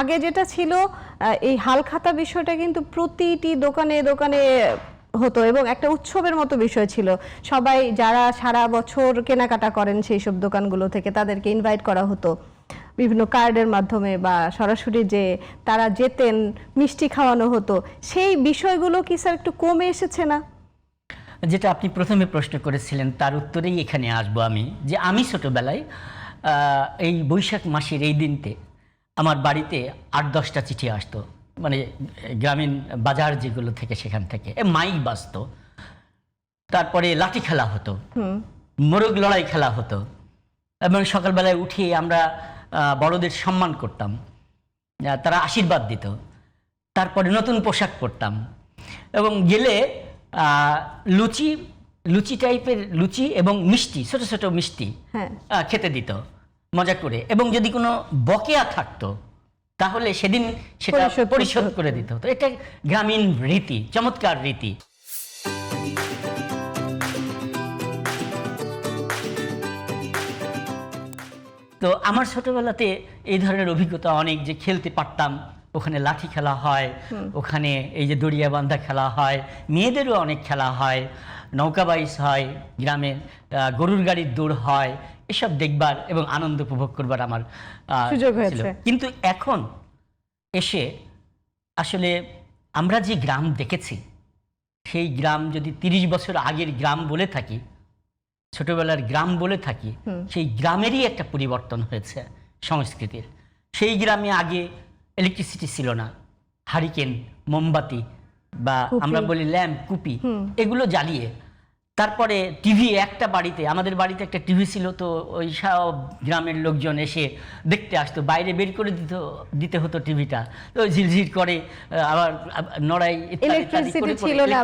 আগে যেটা ছিল এই হালখাতা বিষয়টা কিন্তু প্রতিটি দোকানে দোকানে হতো এবং একটা উৎসবের মতো বিষয় ছিল। সবাই যারা সারা বছর কেনাকাটা করেন সেই সব দোকানগুলো থেকে তাদেরকে ইনভাইট করা হতো বিভিন্ন কার্ডের মাধ্যমে বা সরাসরি যে তারা যেতেন, মিষ্টি খাওয়ানো হতো। সেই বিষয়গুলো কি স্যার একটু কমে এসেছে না? যেটা আপনি প্রথমে প্রশ্ন করেছিলেন তার উত্তরেই এখানে আসবো আমি, যে আমি ছোটবেলায় এই বৈশাখ মাসের এই দিনতে আমার বাড়িতে ৮-১০টা চিঠি আসতো, মানে গ্রামীণ বাজার যেগুলো থেকে সেখান থেকে মাইক বাজতো, তারপরে লাঠি খেলা হতো, মোরগ লড়াই খেলা হতো, এবং সকালবেলায় উঠে আমরা বড়দের সম্মান করতাম, তারা আশীর্বাদ দিত, তারপরে নতুন পোশাক পরতাম এবং গেলে লুচি লুচি টাইপের লুচি এবং মিষ্টি, ছোট ছোট মিষ্টি খেতে দিত মজা করে, এবং যদি কোনো বকেয়া থাকতো তাহলে সেদিন সেটা পরিশোধ করে দিত। তো এটা গ্রামীণ রীতি, চমৎকার রীতি। তো আমার ছোটবেলাতে এই ধরনের অভিজ্ঞতা অনেক, যে খেলতে পারতাম, ওখানে লাঠি খেলা হয়, ওখানে এই যে দড়িয়া বান্ধা খেলা হয়, মেয়েদেরও অনেক খেলা হয়, নৌকা বাইচ হয়, গ্রামে গরুর গাড়ির দৌড় হয়, এসব দেখবার এবং আনন্দ উপভোগ করবার আমার সুযোগ হয়েছে। কিন্তু এখন এসে আসলে আমরা যে গ্রাম দেখেছি সেই গ্রাম যদি ৩০ বছর আগের গ্রাম বলে থাকি, ছোটবেলার গ্রাম বলে থাকি, সেই গ্রামেরই একটা পরিবর্তন হয়েছে সংস্কৃতির। সেই গ্রামে আগে ইলেকট্রিসিটি ছিল না, হারিকেন, মোমবাতি বা আমরা বলি ল্যাম্প, কুপি, এগুলো জ্বালিয়ে, তারপরে টিভি একটা বাড়িতে, আমাদের বাড়িতে একটা টিভি ছিল, তো ওই সব গ্রামের লোকজন এসে দেখতে আসতো, বাইরে বের করে দিতে হতো টিভিটা, তো ঝিলঝিল করে আবার নড়াই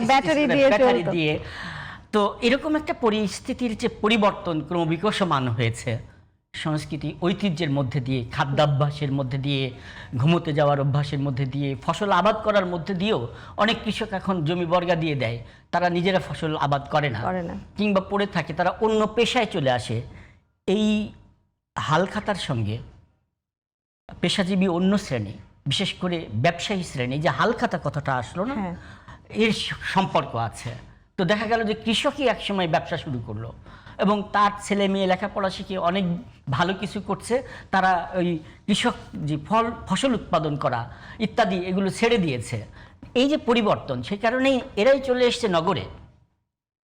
ব্যাটারি দিয়ে। তো এরকম একটা পরিস্থিতির যে পরিবর্তন ক্রমবিকশমান হয়েছে সংস্কৃতি ঐতিহ্যের মধ্যে দিয়ে, খাদ্যাভ্যাসের মধ্যে দিয়ে, ঘুমোতে যাওয়ার অভ্যাসের মধ্যে দিয়ে, ফসল আবাদ করার মধ্যে দিয়েও অনেক কৃষক এখন জমি বর্গা দিয়ে দেয়, তারা নিজেরা ফসল আবাদ করে না কিংবা পড়ে থাকে, তারা অন্য পেশায় চলে আসে। এই হালখাতার সঙ্গে পেশাজীবী অন্য শ্রেণী, বিশেষ করে ব্যবসায়ী শ্রেণী, যে হালখাতা কথাটা আসলো না, এর সম্পর্ক আছে। তো দেখা গেল যে কৃষকই একসময় ব্যবসা শুরু করলো এবং তার ছেলে মেয়ে লেখাপড়া শিখে অনেক ভালো কিছু করছে, তারা ওই কৃষক যে ফসল উৎপাদন করা ইত্যাদি এগুলো ছেড়ে দিয়েছে। এই যে পরিবর্তন, সেই কারণেই এরাই চলে এসছে নগরে।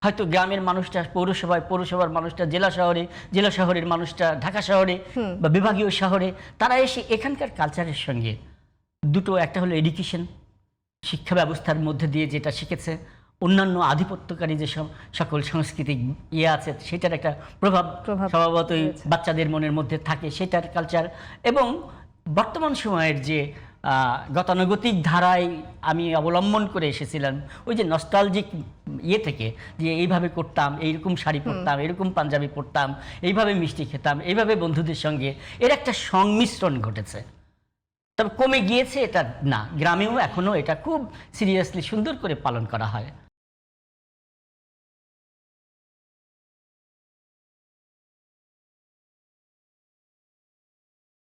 হয়তো গ্রামের মানুষটা পৌরসভায়, পৌরসভার মানুষটা জেলা শহরে, জেলা শহরের মানুষটা ঢাকা শহরে বা বিভাগীয় শহরে, তারা এসে এখানকার কালচারের সঙ্গে দুটো, একটা হলো এডুকেশন, শিক্ষা ব্যবস্থার মধ্যে দিয়ে যেটা শিখেছে, অন্যান্য আধিপত্যকারী যে সকল সাংস্কৃতিক আছে সেটার একটা প্রভাব স্বভাবতই বাচ্চাদের মনের মধ্যে থাকে, সেটার কালচার। এবং বর্তমান সময়ের যে গতানুগতিক ধারায় আমি অবলম্বন করে এসেছিলাম, ওই যে নস্টালজিক থেকে, যে এইভাবে করতাম, এইরকম শাড়ি পরতাম, এরকম পাঞ্জাবি পরতাম, এইভাবে মিষ্টি খেতাম, এইভাবে বন্ধুদের সঙ্গে, এর একটা সংমিশ্রণ ঘটেছে। তবে কমে গিয়েছে এটা না, গ্রামেও এখনো এটা খুব সিরিয়াসলি সুন্দর করে পালন করা হয়।